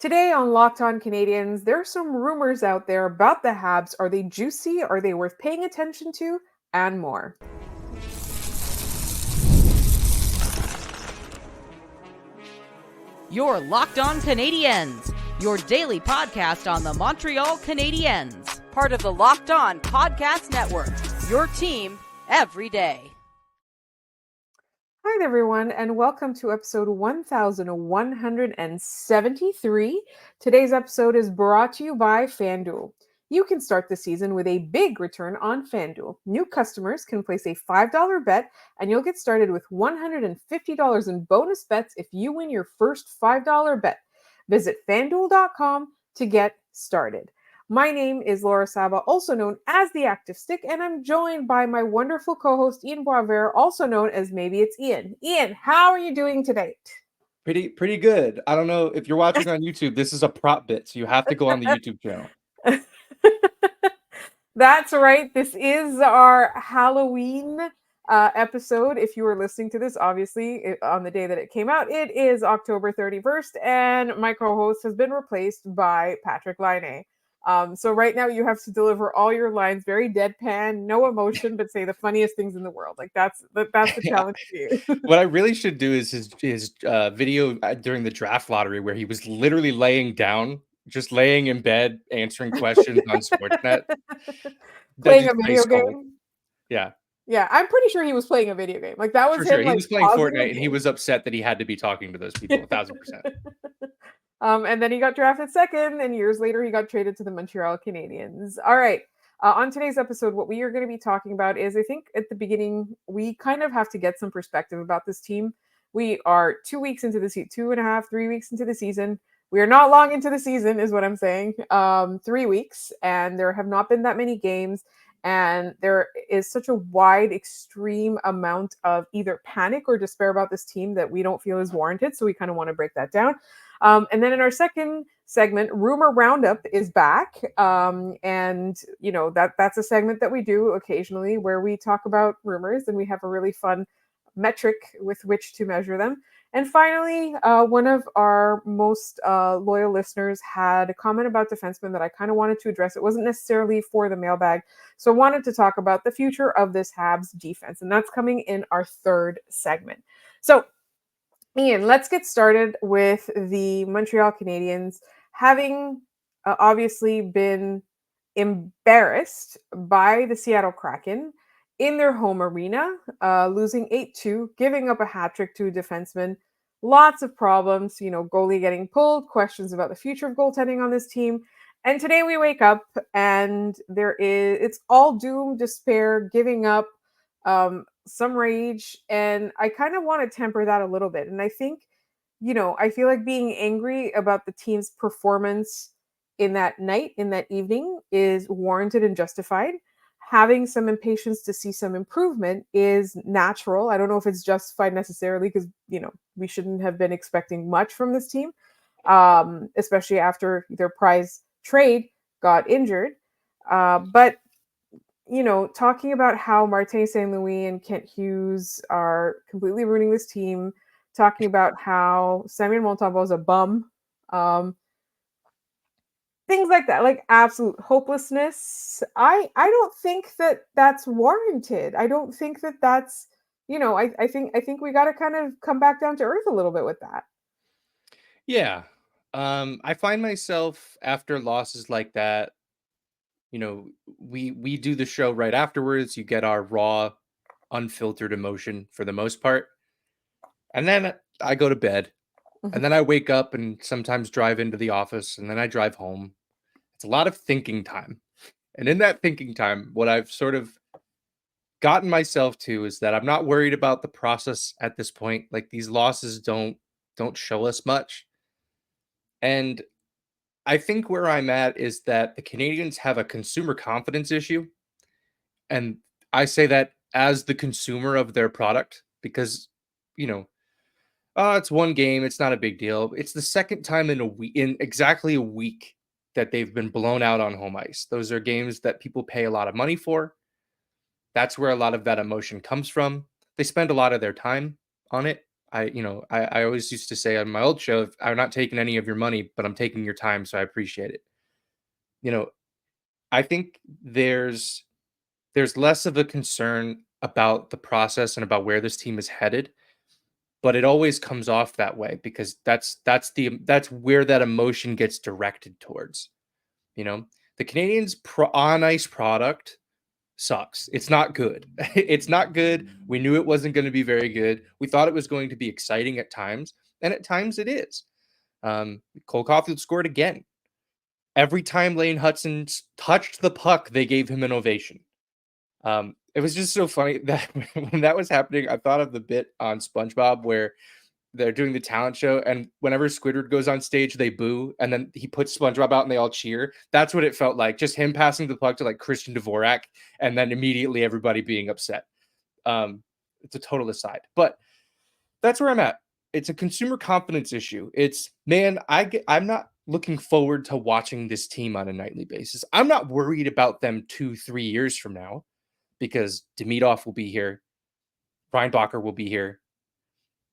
Today on Locked On Canadiens, there are some rumors out there about the Habs. Are they juicy? Are they worth paying attention to? And more. You're Locked On Canadiens, your daily podcast on the Montreal Canadiens, part of the Locked On Podcast Network, your team every day. Hi, everyone, and welcome to episode 1173. Today's episode is brought to you by FanDuel. You can start the season with a big return on FanDuel. New customers can place a $5 bet, and you'll get started with $150 in bonus bets if you win your first $5 bet. Visit FanDuel.com to get started. My name is Laura Saba, also known as the Active Stick, and I'm joined by my wonderful co-host Ian Boisvert, also known as Maybe It's Ian. Ian, how are you doing today? Pretty good. I don't know if you're watching on YouTube. This is a prop bit, so you have to go on the YouTube channel. That's right. This is our Halloween episode. If you were listening to this, obviously, on the day that it came out, it is October 31st, and my co-host has been replaced by Patrick Laine. So right now you have to deliver all your lines very deadpan, no emotion, but say the funniest things in the world. Like that's the challenge for you. What I really should do is his video during the draft lottery where he was literally laying down, just laying in bed, answering questions on Sportsnet. Playing a video game. Yeah. Yeah, I'm pretty sure he was playing a video game. Like that was for him. Sure. He like, was playing Fortnite, and he was upset that he had to be talking to those people 1,000%. And then he got drafted second, and years later he got traded to the Montreal Canadiens. All right. On today's episode, what we are going to be talking about is, I think at the beginning, we kind of have to get some perspective about this team. We are 2 weeks into the season, 2.5, 3 weeks into the season. We are not long into the season, is what I'm saying. 3 weeks, and there have not been that many games. And there is such a wide, extreme amount of either panic or despair about this team that we don't feel is warranted. So we kind of want to break that down. And then in our second segment, Rumor Roundup is back. And, you know, that's a segment that we do occasionally where we talk about rumors, and we have a really fun metric with which to measure them. And finally, one of our most loyal listeners had a comment about defensemen that I kind of wanted to address. It wasn't necessarily for the mailbag. So I wanted to talk about the future of this Habs defense, and that's coming in our third segment. So, Ian, let's get started with the Montreal Canadiens having obviously been embarrassed by the Seattle Kraken in their home arena, losing 8-2, giving up a hat trick to a defenseman. Lots of problems, you know, goalie getting pulled, questions about the future of goaltending on this team. And today we wake up and it's all doom, despair, giving up, some rage. And I kind of want to temper that a little bit. And I think, you know, I feel like being angry about the team's performance in that night, in that evening, is warranted and justified. Having some impatience to see some improvement is natural. I don't know if it's justified necessarily because, you know, we shouldn't have been expecting much from this team, especially after their prize trade got injured. But, you know, talking about how Martin St. Louis and Kent Hughes are completely ruining this team, talking about how Samuel Montembeault is a bum, things like that, like absolute hopelessness. I don't think that that's warranted. I don't think that that's, you know, I think we got to kind of come back down to earth a little bit with that. Yeah. I find myself after losses like that, you know, we do the show right afterwards. You get our raw, unfiltered emotion for the most part. And then I go to bed. And then I wake up and sometimes drive into the office, and then I drive home. It's a lot of thinking time. And in that thinking time, what I've sort of gotten myself to is that I'm not worried about the process at this point. Like, these losses don't show us much. And I think where I'm at is that the Canadians have a consumer confidence issue. And I say that as the consumer of their product because, you know, it's one game. It's not a big deal. It's the second time in exactly a week that they've been blown out on home ice. Those are games that people pay a lot of money for. That's where a lot of that emotion comes from. They spend a lot of their time on it. I always used to say on my old show, I'm not taking any of your money, but I'm taking your time, so I appreciate it. You know, I think there's less of a concern about the process and about where this team is headed, but it always comes off that way because that's where that emotion gets directed towards. You know, the Canadians on ice product sucks. It's not good. It's not good. We knew it wasn't going to be very good. We thought it was going to be exciting at times, and at times it is. Cole Caulfield scored again. Every time Lane Hudson touched the puck, they gave him an ovation. It was just so funny that when that was happening, I thought of the bit on SpongeBob where they're doing the talent show, and whenever Squidward goes on stage, they boo, and then he puts SpongeBob out and they all cheer. That's what it felt like. Just him passing the puck to like Christian Dvorak, and then immediately everybody being upset. It's a total aside, but that's where I'm at. It's a consumer confidence issue. It's man, I'm not looking forward to watching this team on a nightly basis. I'm not worried about them 2-3 years from now because Demidov will be here, Reinbacher will be here,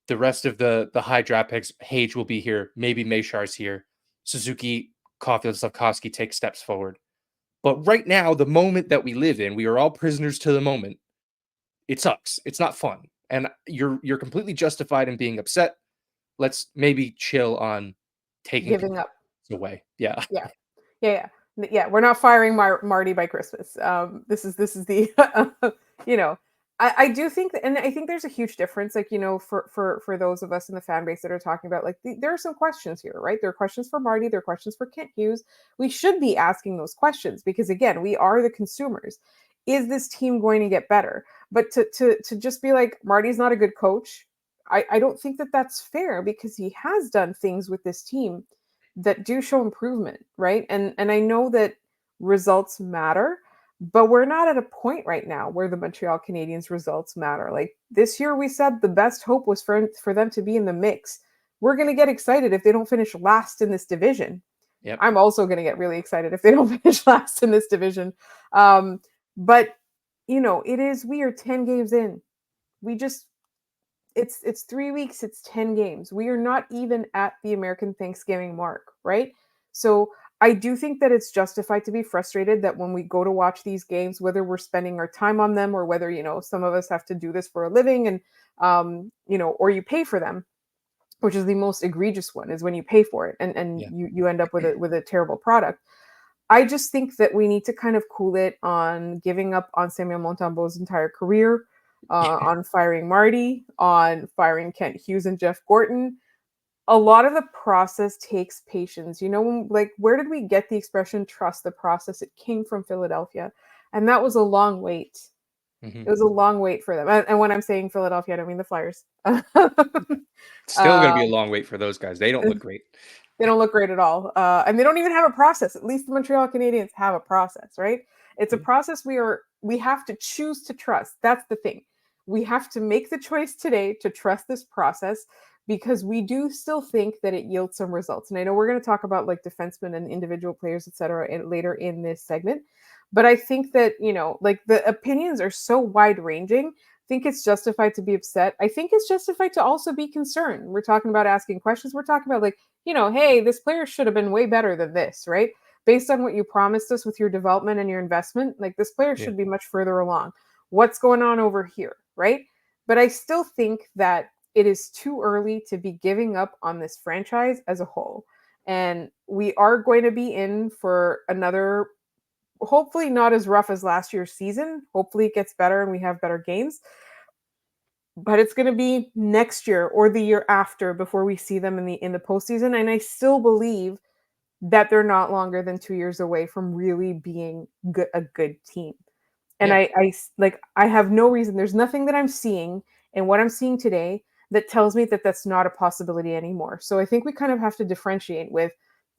the rest of the high draft picks, Hage will be here. Maybe Meshar's here. Suzuki, Caulfield, Slavkovsky take steps forward. But right now, the moment that we live in, we are all prisoners to the moment. It sucks. It's not fun, and you're completely justified in being upset. Let's maybe chill on taking Giving up. away. Yeah. Yeah. We're not firing Marty by Christmas. This is the, you know, I do think that, and I think there's a huge difference, like, you know, for those of us in the fan base that are talking about, like, there are some questions here, right? There are questions for Marty, there are questions for Kent Hughes. We should be asking those questions because, again, we are the consumers. Is this team going to get better? But to just be like, Marty's not a good coach, I don't think that that's fair because he has done things with this team that do show improvement, right? And I know that results matter, but we're not at a point right now where the Montreal Canadiens results matter. Like this year, we said the best hope was for them to be in the mix. We're going to get excited if they don't finish last in this division. Yep. I'm also going to get really excited if they don't finish last in this division. But you know, we are 10 games in. It's 3 weeks, it's 10 games. We are not even at the American Thanksgiving mark, right? So I do think that it's justified to be frustrated that when we go to watch these games, whether we're spending our time on them or whether, you know, some of us have to do this for a living and, you know, or you pay for them, which is the most egregious one, is when you pay for it and you end up with a terrible product. I just think that we need to kind of cool it on giving up on Samuel Montembeault's entire career, on firing Marty, on firing Kent Hughes and Jeff Gorton. A lot of the process takes patience. You know, like, where did we get the expression trust the process? It came from Philadelphia. And that was a long wait. Mm-hmm. It was a long wait for them. And when I'm saying Philadelphia, I don't mean the Flyers. Still going to be a long wait for those guys. They don't look great. They don't look great at all. And they don't even have a process. At least the Montreal Canadiens have a process, right? It's a process we have to choose to trust. That's the thing. We have to make the choice today to trust this process because we do still think that it yields some results. And I know we're going to talk about like defensemen and individual players, et cetera, later in this segment. But I think that, you know, like the opinions are so wide ranging. I think it's justified to be upset. I think it's justified to also be concerned. We're talking about asking questions. We're talking about like, you know, hey, this player should have been way better than this, right? Based on what you promised us with your development and your investment, like this player should be much further along. What's going on over here, right? But I still think that it is too early to be giving up on this franchise as a whole. And we are going to be in for another, hopefully not as rough as last year's season. Hopefully it gets better and we have better games. But it's going to be next year or the year after before we see them in the postseason. And I still believe that they're not longer than 2 years away from really being a good team. And I have no reason. There's nothing that I'm seeing and what I'm seeing today that tells me that that's not a possibility anymore. So I think we kind of have to differentiate with,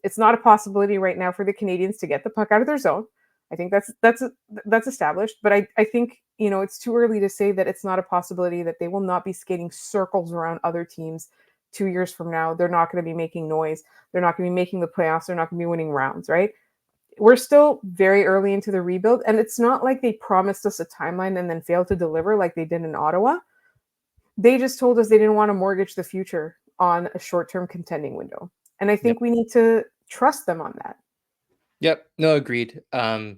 it's not a possibility right now for the Canadiens to get the puck out of their zone. I think that's established. But I think, you know, it's too early to say that it's not a possibility that they will not be skating circles around other teams 2 years from now. They're not going to be making noise. They're not going to be making the playoffs. They're not going to be winning rounds, right? We're still very early into the rebuild, and it's not like they promised us a timeline and then failed to deliver like they did in Ottawa. They just told us they didn't want to mortgage the future on a short-term contending window. And I Yep. think we need to trust them on that. Yep. No, agreed. The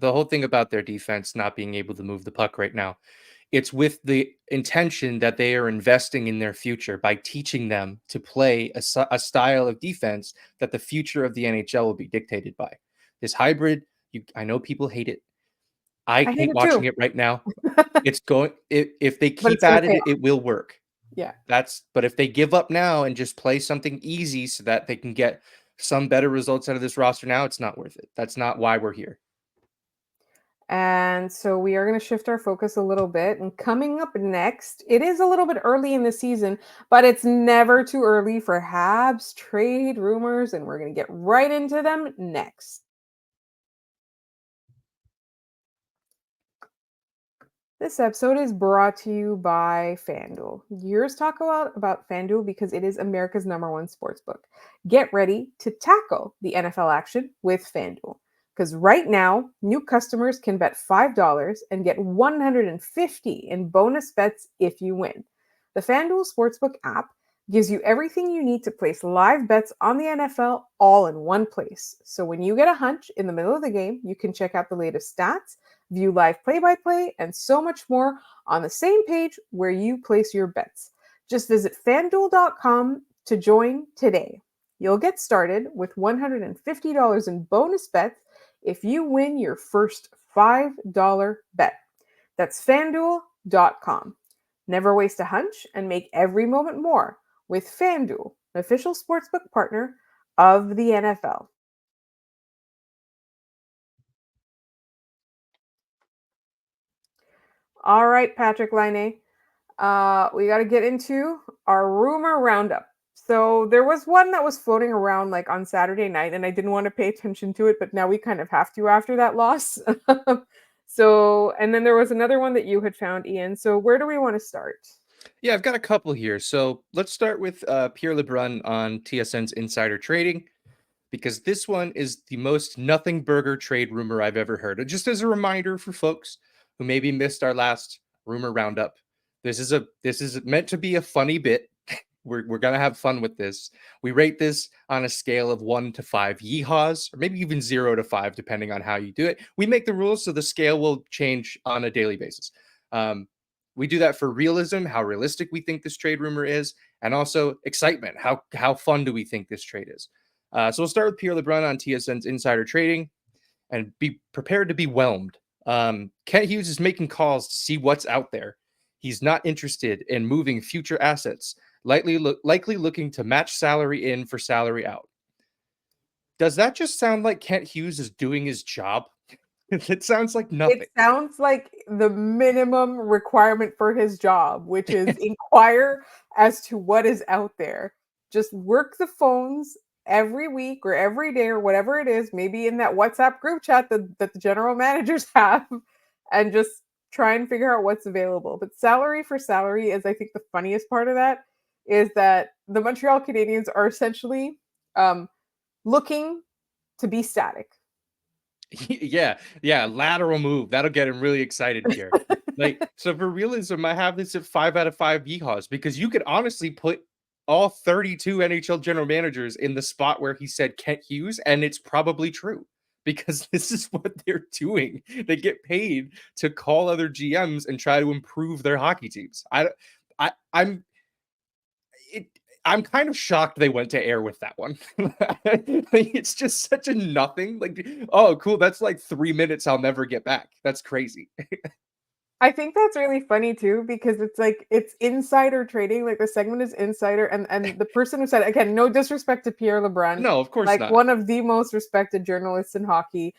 whole thing about their defense not being able to move the puck right now, it's with the intention that they are investing in their future by teaching them to play a style of defense that the future of the NHL will be dictated by. This hybrid, I know people hate it. I I hate hate it too. watching it right now. It's going if they But keep it's gonna at pay it, off. it will work. Yeah. But if they give up now and just play something easy so that they can get some better results out of this roster now, it's not worth it. That's not why we're here. And so we are going to shift our focus a little bit. And coming up next, it is a little bit early in the season, but it's never too early for Habs trade rumors. And we're going to get right into them next. This episode is brought to you by FanDuel. Years talk about FanDuel because it is America's #1 sportsbook. Get ready to tackle the NFL action with FanDuel. Because right now, new customers can bet $5 and get $150 in bonus bets if you win. The FanDuel Sportsbook app gives you everything you need to place live bets on the NFL all in one place. So when you get a hunch in the middle of the game, you can check out the latest stats, view live play-by-play, and so much more on the same page where you place your bets. Just visit fanduel.com to join today. You'll get started with $150 in bonus bets if you win your first $5 bet. That's fanduel.com. Never waste a hunch and make every moment more with FanDuel, an official sportsbook partner of the NFL. All right, Patrick Laine. We got to get into our rumor roundup. So there was one that was floating around like on Saturday night, and I didn't want to pay attention to it, but now we kind of have to after that loss. And then there was another one that you had found, Ian. So where do we want to start? Yeah, I've got a couple here. So let's start with Pierre LeBrun on TSN's Insider Trading, because this one is the most nothing burger trade rumor I've ever heard. And just as a reminder for folks who maybe missed our last rumor roundup, this is meant to be a funny bit. We're gonna have fun with this. We rate this on a scale of 1 to 5 yeehaws, or maybe even 0 to 5, depending on how you do it. We make the rules so the scale will change on a daily basis. We do that for realism, how realistic we think this trade rumor is, and also excitement. How fun do we think this trade is? So we'll start with Pierre LeBrun on TSN's Insider Trading, and be prepared to be whelmed. Kent Hughes is making calls to see what's out there. He's not interested in moving future assets, likely looking to match salary in for salary out. Does that just sound like Kent Hughes is doing his job? It sounds like nothing. It sounds like the minimum requirement for his job, which is inquire as to what is out there. Just work the phones every week or every day or whatever it is, maybe in that WhatsApp group chat that the general managers have, and just try and figure out what's available. But salary for salary is, I think, the funniest part of that is that the Montreal Canadiens are essentially looking to be static. Yeah, lateral move. That'll get him really excited here. Like, so for realism, I have this at 5 out of 5 yeehaws, because you could honestly put all 32 NHL general managers in the spot where he said Kent Hughes, and it's probably true, because this is what they're doing. They get paid to call other GMs and try to improve their hockey teams. I'm kind of shocked they went to air with that one. Like, it's just such a nothing. Like, oh, cool. That's like 3 minutes I'll never get back. That's crazy. I think that's really funny too, because it's like it's insider trading. Like the segment is insider, and the person who said it, again, no disrespect to Pierre LeBrun, No, of course like not. one of the most respected journalists in hockey,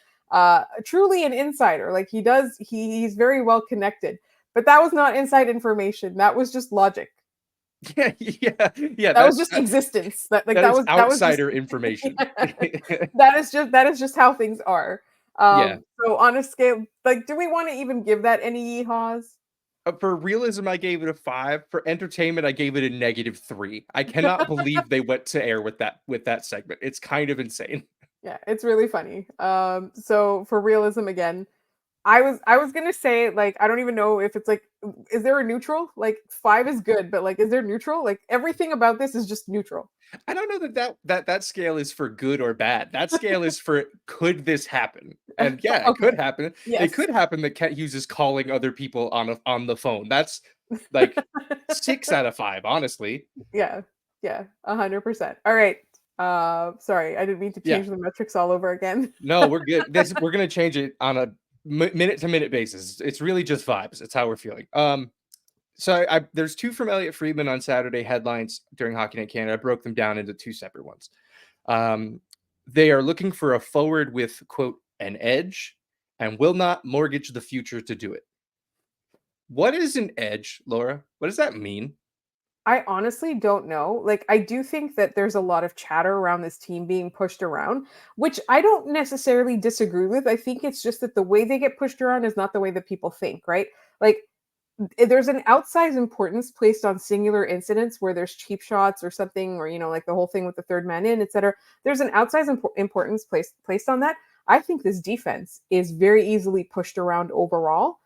truly an insider. Like he's very well connected. But that was not inside information. That was just logic. Yeah. That was just existence. That is That was just outsider information. that is just how things are. Yeah. So on a scale, like, do we want to even give that any yeehaws? For realism, I gave it a 5. For entertainment, I gave it a -3. I cannot believe they went to air with that segment. It's kind of insane. Yeah, it's really funny. So for realism again, I was gonna say, like, I don't even know if it's like, is there a neutral? Like 5 is good, but like, is there neutral? Like everything about this is just neutral. I don't know that scale is for good or bad. That scale is for could this happen? And yeah, it could Okay. happen. It Yes. could happen that Kent Hughes is calling other people on the phone. That's like 6 out of 5, honestly. Yeah. Yeah. 100%. All right. Sorry, I didn't mean to Yeah. change the metrics all over again. No, we're good. We're gonna change it on a minute to minute basis. It's really just vibes. It's how we're feeling. So there's 2 from Elliot Friedman on Saturday headlines during Hockey Night Canada. I broke them down into 2 separate ones. They are looking for a forward with, quote, an edge and will not mortgage the future to do it. What is an edge, Laura? What does that mean? I honestly don't know. Like, I do think that there's a lot of chatter around this team being pushed around, which I don't necessarily disagree with. I think it's just that the way they get pushed around is not the way that people think, right? Like, there's an outsized importance placed on singular incidents where there's cheap shots or something, or, like the whole thing with the third man in, etc. There's an outsized importance placed on that. I think this defense is very easily pushed around overall.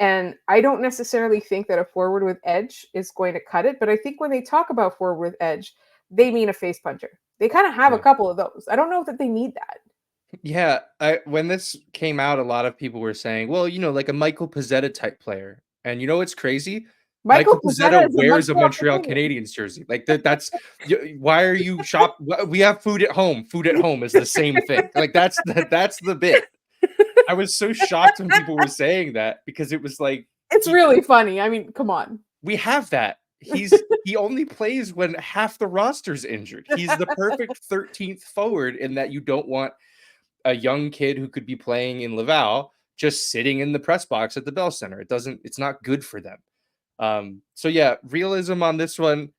And I don't necessarily think that a forward with edge is going to cut it, but I think when they talk about forward with edge, they mean a face puncher. They kind of have a Yeah. couple of those. I don't know that they need that. Yeah, when this came out, a lot of people were saying, well, like a Michael Pezzetta type player. And you know what's crazy? Michael Michael Pezzetta Pezzetta is a wears a Montreal Montreal Canadian. Canadiens jersey. Like that's why are you shop? We have food at home. Food at home is the same thing. Like that's the bit. I was so shocked when people were saying that because it was like It's really funny. I mean, come on. we have that. He only plays when half the roster's injured. He's the perfect 13th forward in that you don't want a young kid who could be playing in Laval just sitting in the press box at the Bell Center. It's not good for them. So yeah, realism on this one.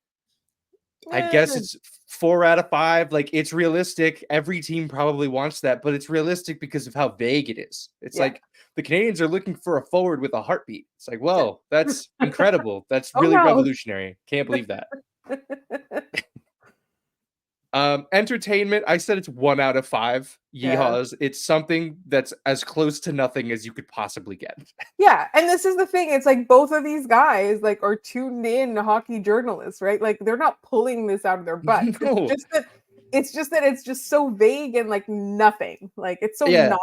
I guess Eh, it's 4 out of 5. Like it's realistic. Every team probably wants that, but it's realistic because of how vague it is. It's yeah. like the Canadians are looking for a forward with a heartbeat. It's like, whoa, that's incredible. That's Oh really no. revolutionary. Can't believe that. Entertainment, I said it's 1 out of 5. Yeah. Yeehaws. It's something that's as close to nothing as you could possibly get. Yeah, and this is the thing. It's like both of these guys like are tuned in hockey journalists, right? Like they're not pulling this out of their butt. No. It's just so vague and like nothing. Like it's so Yeah.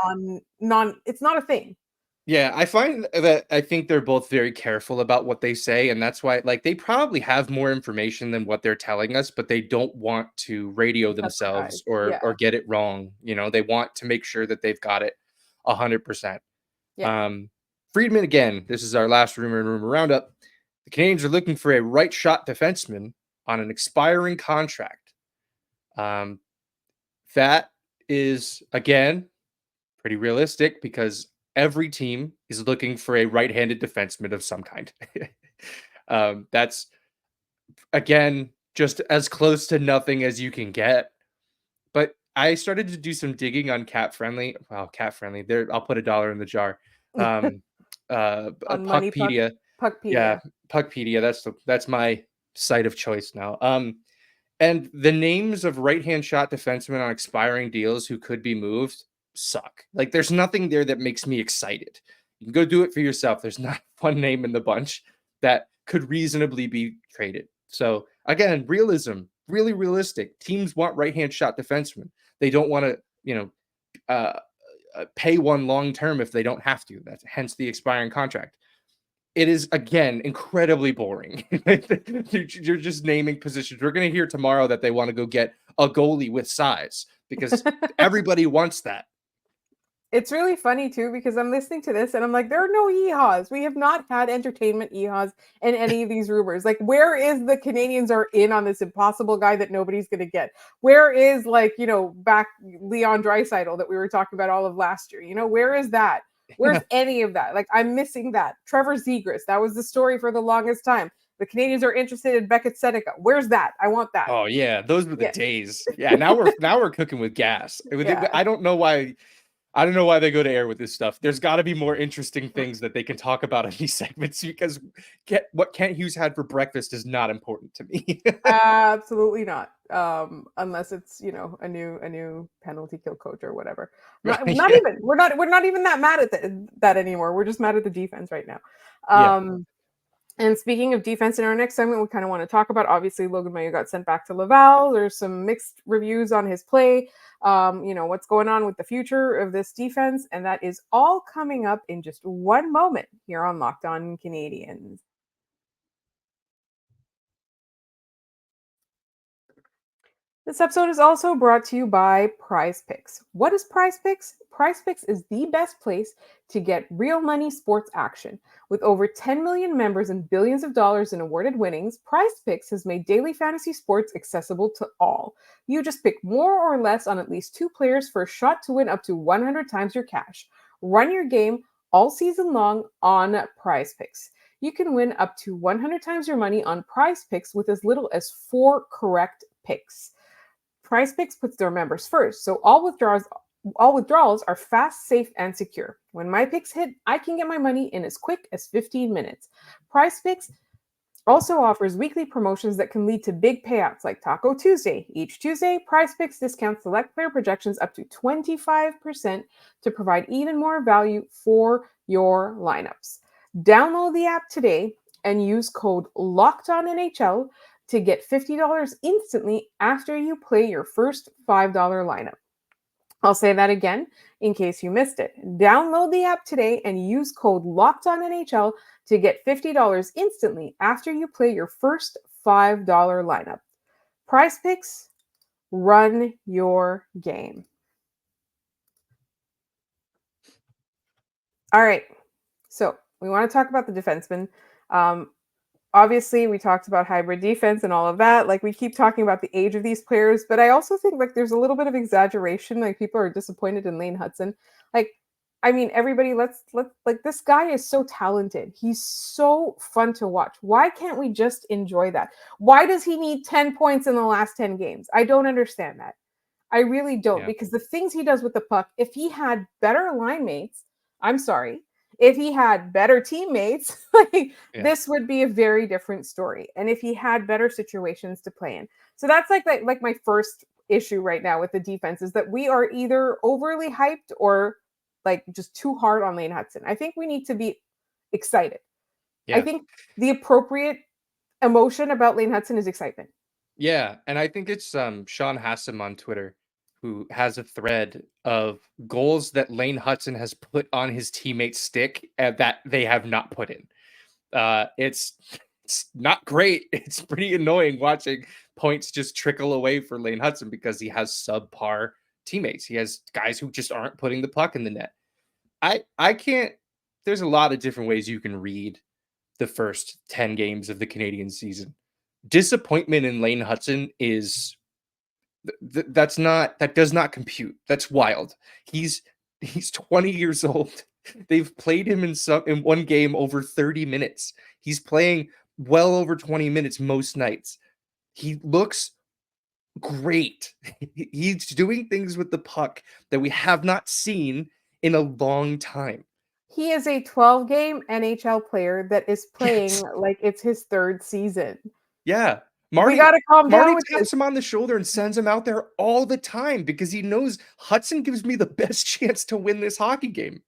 non it's not a thing. Yeah, I think they're both very careful about what they say, and that's why like they probably have more information than what they're telling us, but they don't want to radio themselves Jeopardize. Yeah. or get it wrong. They want to make sure that they've got it 100%. Yeah. Friedman again, this is our last rumor roundup. The Canadiens are looking for a right shot defenseman on an expiring contract. That is again pretty realistic because every team is looking for a right-handed defenseman of some kind. That's again just as close to nothing as you can get. But I started to do some digging on Cat Friendly. Wow, Cat Friendly. There, I'll put $1 in the jar. On Money Puck Puckpedia. Yeah, Puckpedia. Puckpedia. That's my site of choice now. And the names of right-hand shot defensemen on expiring deals who could be moved suck. Like there's nothing there that makes me excited. You can go do it for yourself. There's not one name in the bunch that could reasonably be traded. So again, realism, really realistic. Teams want right-hand shot defensemen. They don't want to, pay one long term if they don't have to. That's hence the expiring contract. It is again incredibly boring. You're just naming positions. We're going to hear tomorrow that they want to go get a goalie with size because everybody wants that. It's really funny too because I'm listening to this and I'm like, there are no yeehaws. We have not had entertainment yeehaws in any of these rumors. Like, where is the Canadians are in on this impossible guy that nobody's going to get? Where is back Leon Draisaitl that we were talking about all of last year? Where is that? Where's any of that? Like, I'm missing that. Trevor Zegras, that was the story for the longest time. The Canadians are interested in Beckett Seneca. Where's that? I want that. Oh yeah, those were the days. Yeah, now we're cooking with gas. Yeah. I don't know why. I don't know why they go to air with this stuff. There's got to be more interesting things that they can talk about in these segments because what Kent Hughes had for breakfast is not important to me. Absolutely not. Unless it's, you know, a new penalty kill coach or whatever. Not Yeah. even. We're not even that mad at that anymore. We're just mad at the defense right now. Yeah. And speaking of defense, in our next segment, we kind of want to talk about, obviously, Logan Mailloux got sent back to Laval. There's some mixed reviews on his play. You know, what's going on with the future of this defense. And that is all coming up in just one moment here on Locked On Canadiens. This episode is also brought to you by PrizePicks. What is PrizePicks? PrizePicks is the best place to get real money sports action. With over 10 million members and billions of dollars in awarded winnings, PrizePicks has made daily fantasy sports accessible to all. You just pick more or less on at least 2 players for a shot to win up to 100 times your cash. Run your game all season long on PrizePicks. You can win up to 100 times your money on PrizePicks with as little as 4 correct picks. PrizePicks puts their members first, so all withdrawals are fast, safe, and secure. When my picks hit, I can get my money in as quick as 15 minutes. PrizePicks also offers weekly promotions that can lead to big payouts like Taco Tuesday. Each Tuesday, PrizePicks discounts select player projections up to 25% to provide even more value for your lineups. Download the app today and use code LOCKEDONNHL to get $50 instantly after you play your first $5 lineup. I'll say that again in case you missed it. Download the app today and use code LOCKEDONNHL to get $50 instantly after you play your first $5 lineup. PrizePicks, run your game. All right, so we want to talk about the defenseman. Obviously, we talked about hybrid defense and all of that. Like, we keep talking about the age of these players, but I also think like there's a little bit of exaggeration. Like, people are disappointed in Lane Hutson. Like, I mean, everybody, let's like, this guy is so talented. He's so fun to watch. Why can't we just enjoy that? Why does he need 10 points in the last 10 games? I don't understand that. I really don't, because the things he does with the puck, if he had better line mates, I'm sorry, if he had better teammates, like this would be a very different story. And if he had better situations to play in. So that's like my first issue right now with the defense is that we are either overly hyped or like just too hard on Lane Hutson. I think we need to be excited. Yeah. I think the appropriate emotion about Lane Hutson is excitement. Yeah, and I think it's Sean Hassam on Twitter who has a thread of goals that Lane Hutson has put on his teammate's stick that they have not put in. It's not great. It's pretty annoying watching points just trickle away for Lane Hutson because he has subpar teammates. He has guys who just aren't putting the puck in the net. I can't. There's a lot of different ways you can read the first 10 games of the Canadian season. Disappointment in Lane Hutson is that does not compute. That's wild. He's 20 years old. They've played him in one game over 30 minutes. He's playing well over 20 minutes most nights. He looks great. He's doing things with the puck that we have not seen in a long time. He is a 12-game NHL player that is playing Yes. like it's his 3rd season. Yeah. We got to calm down with taps this. him on the shoulder and sends him out there all the time because he knows Hutson gives me the best chance to win this hockey game.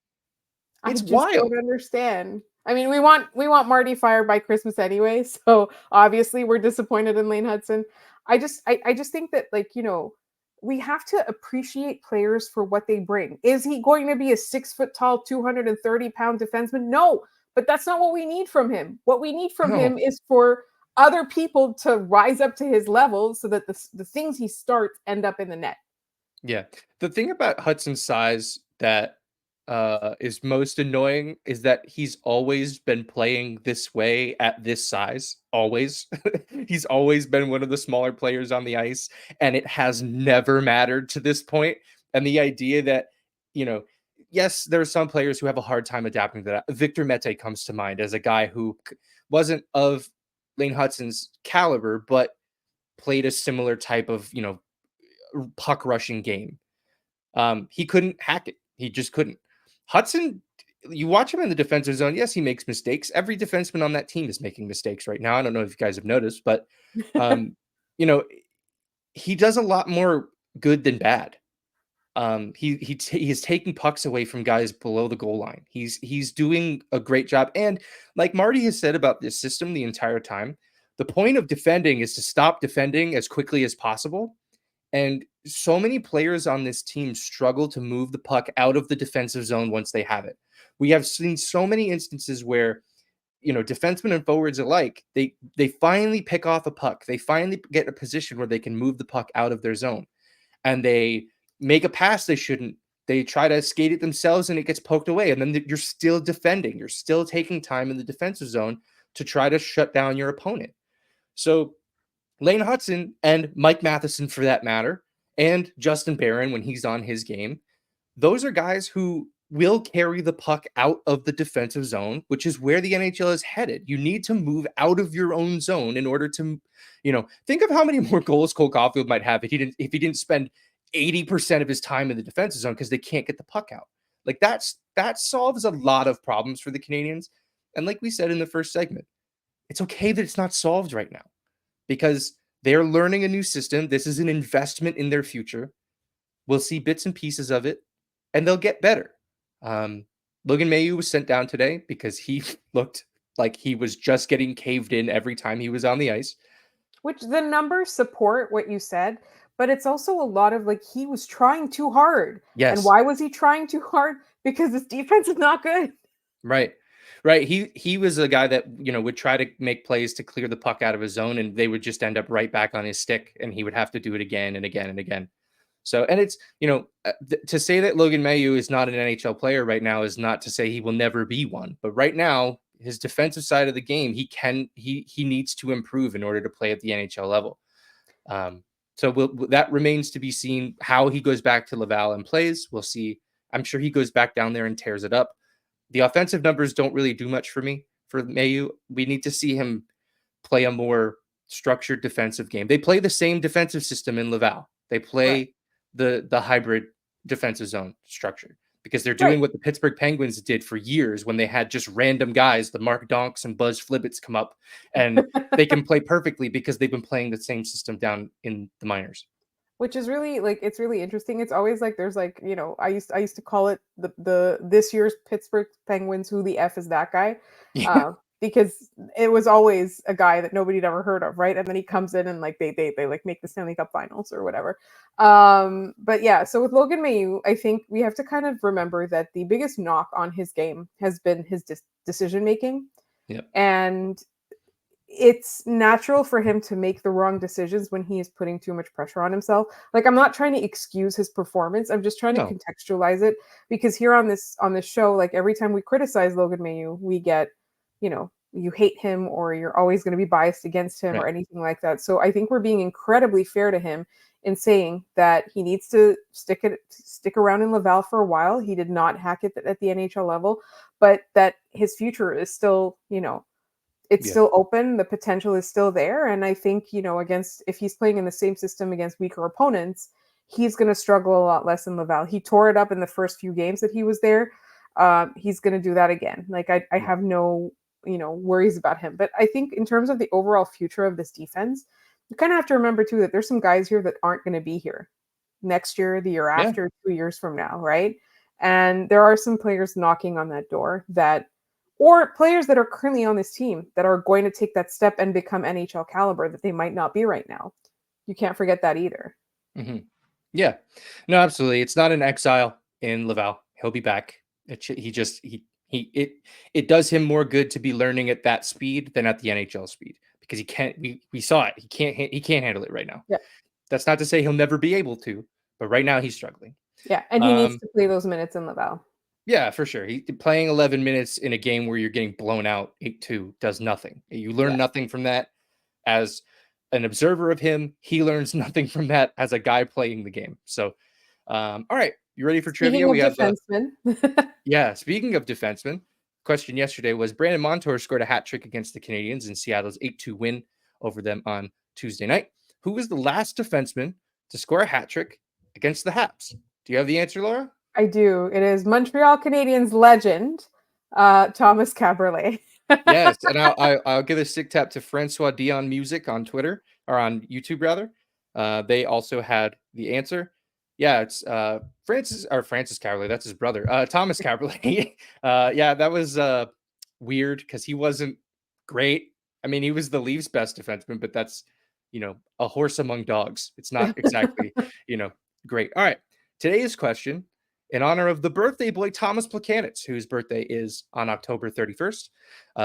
It's I just wild. don't understand. I mean, we want Marty fired by Christmas anyway, so obviously we're disappointed in Lane Hutson. I just think that, like, you know, we have to appreciate players for what they bring. Is he going to be a 6 foot tall, 230-pound defenseman? No, but that's not what we need from him. What we need from him is for other people to rise up to his level so that the things he starts end up in the net. Yeah. The thing about Hudson's size that is most annoying is that he's always been playing this way at this size. Always. He's always been one of the smaller players on the ice, and it has never mattered to this point. And the idea that, you know, yes, there are some players who have a hard time adapting to that. Victor Mete comes to mind as a guy who wasn't of Lane Hudson's caliber, but played a similar type of, you know, puck rushing game. He couldn't hack it. He just couldn't. Hudson, you watch him in the defensive zone. Yes, he makes mistakes. Every defenseman on that team is making mistakes right now. I don't know if you guys have noticed, but you know, he does a lot more good than bad. He is taking pucks away from guys below the goal line. He's doing a great job. And like Marty has said about this system the entire time, the point of defending is to stop defending as quickly as possible. And so many players on this team struggle to move the puck out of the defensive zone once they have it. We have seen so many instances where, defensemen and forwards alike, they finally pick off a puck. They finally get a position where they can move the puck out of their zone, and they make a pass they shouldn't. They try to skate it themselves and it gets poked away. And then you're still defending. You're still taking time in the defensive zone to try to shut down your opponent. So Lane Hudson and Mike Matheson, for that matter, and Justin Barron when he's on his game, those are guys who will carry the puck out of the defensive zone, which is where the NHL is headed. You need to move out of your own zone in order to, think of how many more goals Cole Caulfield might have if he didn't spend 80% of his time in the defensive zone because they can't get the puck out. Like that solves a lot of problems for the Canadiens. And like we said in the first segment, it's okay that it's not solved right now because they're learning a new system. This is an investment in their future. We'll see bits and pieces of it, and they'll get better. Logan Mailloux was sent down today because he looked like he was just getting caved in every time he was on the ice. Which the numbers support what you said, but it's also a lot of he was trying too hard. Yes. And why was he trying too hard? Because his defense is not good. Right. He was a guy that, would try to make plays to clear the puck out of his zone, and they would just end up right back on his stick, and he would have to do it again and again and again. So, and it's, to say that Logan Mailloux is not an NHL player right now is not to say he will never be one. But right now, his defensive side of the game, he needs to improve in order to play at the NHL level. So that remains to be seen how he goes back to Laval and plays. We'll see. I'm sure he goes back down there and tears it up. The offensive numbers don't really do much for me for Mailloux. We need to see him play a more structured defensive game. They play the same defensive system in Laval. They play the hybrid defensive zone structure because they're doing what the Pittsburgh Penguins did for years when they had just random guys, the Mark Donks and Buzz Flibbits, come up and they can play perfectly because they've been playing the same system down in the minors. Which is really it's really interesting. It's always there's I used to call it the this year's Pittsburgh Penguins, who the F is that guy? Yeah. Because it was always a guy that nobody'd ever heard of, right? And then he comes in and they make the Stanley Cup Finals or whatever. But yeah, so with Logan Mailloux, I think we have to kind of remember that the biggest knock on his game has been his decision making. Yep. And it's natural for him to make the wrong decisions when he is putting too much pressure on himself. I'm not trying to excuse his performance. I'm just trying to contextualize it, because here on this show, every time we criticize Logan Mailloux, we get, you hate him or you're always going to be biased against him or anything like that. So I think we're being incredibly fair to him in saying that he needs to stick around in Laval for a while. He did not hack it at the NHL level, but that his future is still, it's still open. The potential is still there. And I think, if he's playing in the same system against weaker opponents, he's going to struggle a lot less in Laval. He tore it up in the first few games that he was there. He's going to do that again. I have no, worries about him. But I think in terms of the overall future of this defense, you kind of have to remember too, that there's some guys here that aren't going to be here next year, the year after, 2 years from now. Right. And there are some players knocking on that door or players that are currently on this team that are going to take that step and become NHL caliber that they might not be right now. You can't forget that either. Mm-hmm. Yeah, no, absolutely. It's not an exile in Laval. He'll be back. It does him more good to be learning at that speed than at the NHL speed, because he can't. We saw it. He can't handle it right now. Yeah. That's not to say he'll never be able to, but right now he's struggling. Yeah, and he needs to play those minutes in Laval. Yeah, for sure. Playing 11 minutes in a game where you're getting blown out 8-2 does nothing. You learn nothing from that. As an observer of him, he learns nothing from that as a guy playing the game. So, all right, you ready for trivia? We have defensemen. Speaking of defensemen, question yesterday was Brandon Montour scored a hat trick against the Canadiens in Seattle's 8-2 win over them on Tuesday night. Who was the last defenseman to score a hat trick against the Habs? Do you have the answer, Laura? I do. It is Montreal Canadiens legend, Thomas Caberlet. Yes, and I'll give a sick tap to Francois Dion Music on Twitter, or on YouTube rather. They also had the answer. Yeah, it's Francis Caberlet. That's his brother. Thomas Caberlet. Yeah, that was weird because he wasn't great. I mean, he was the Leafs' best defenseman, but that's a horse among dogs. It's not exactly great. All right, today's question, in honor of the birthday boy Thomas Plekanec, whose birthday is on October 31st.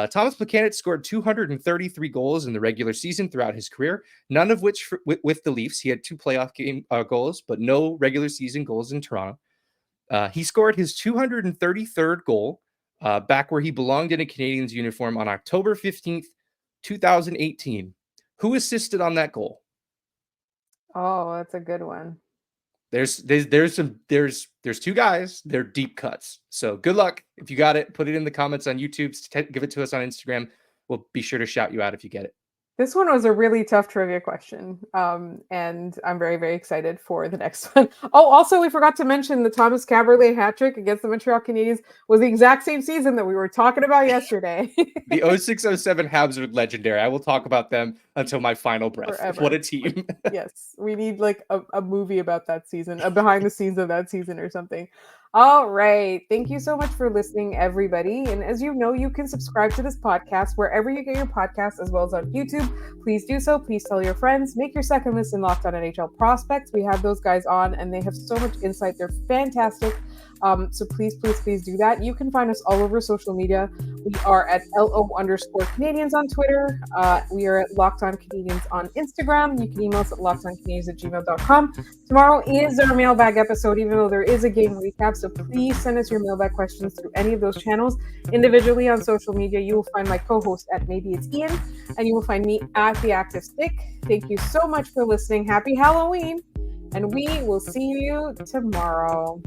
Thomas Plekanec scored 233 goals in the regular season throughout his career, none of which with the Leafs. He had 2 playoff game goals, but no regular season goals in Toronto. He scored his 233rd goal back where he belonged in a Canadiens uniform on October 15th, 2018. Who assisted on that goal? Oh, that's a good one. There's 2 guys. They're deep cuts. So good luck. If you got it, put it in the comments on YouTube. Give it to us on Instagram. We'll be sure to shout you out if you get it. This one was a really tough trivia question, and I'm very, very excited for the next one. Oh, also, we forgot to mention the Thomas Caberlet hat trick against the Montreal Canadiens was the exact same season that we were talking about yesterday. The 06-07 Habs are legendary. I will talk about them until my final breath. Forever. What a team. Yes, we need like a movie about that season, a behind the scenes of that season or something. All right. Thank you so much for listening, everybody. And as you know, you can subscribe to this podcast wherever you get your podcasts, as well as on YouTube. Please do so. Please tell your friends. Make your second listen Locked On NHL Prospects. We have those guys on, and they have so much insight. They're fantastic. So please, please, please do that. You can find us all over social media. We are at LO_Canadiens on Twitter. We are at Locked On Canadiens on Instagram. You can email us at lockedoncanadiens@gmail.com. Tomorrow is our mailbag episode, even though there is a game recap. So please send us your mailbag questions through any of those channels. Individually on social media, you will find my co-host at Maybe It's Ian, and you will find me at The Active Stick. Thank you so much for listening. Happy Halloween, and we will see you tomorrow.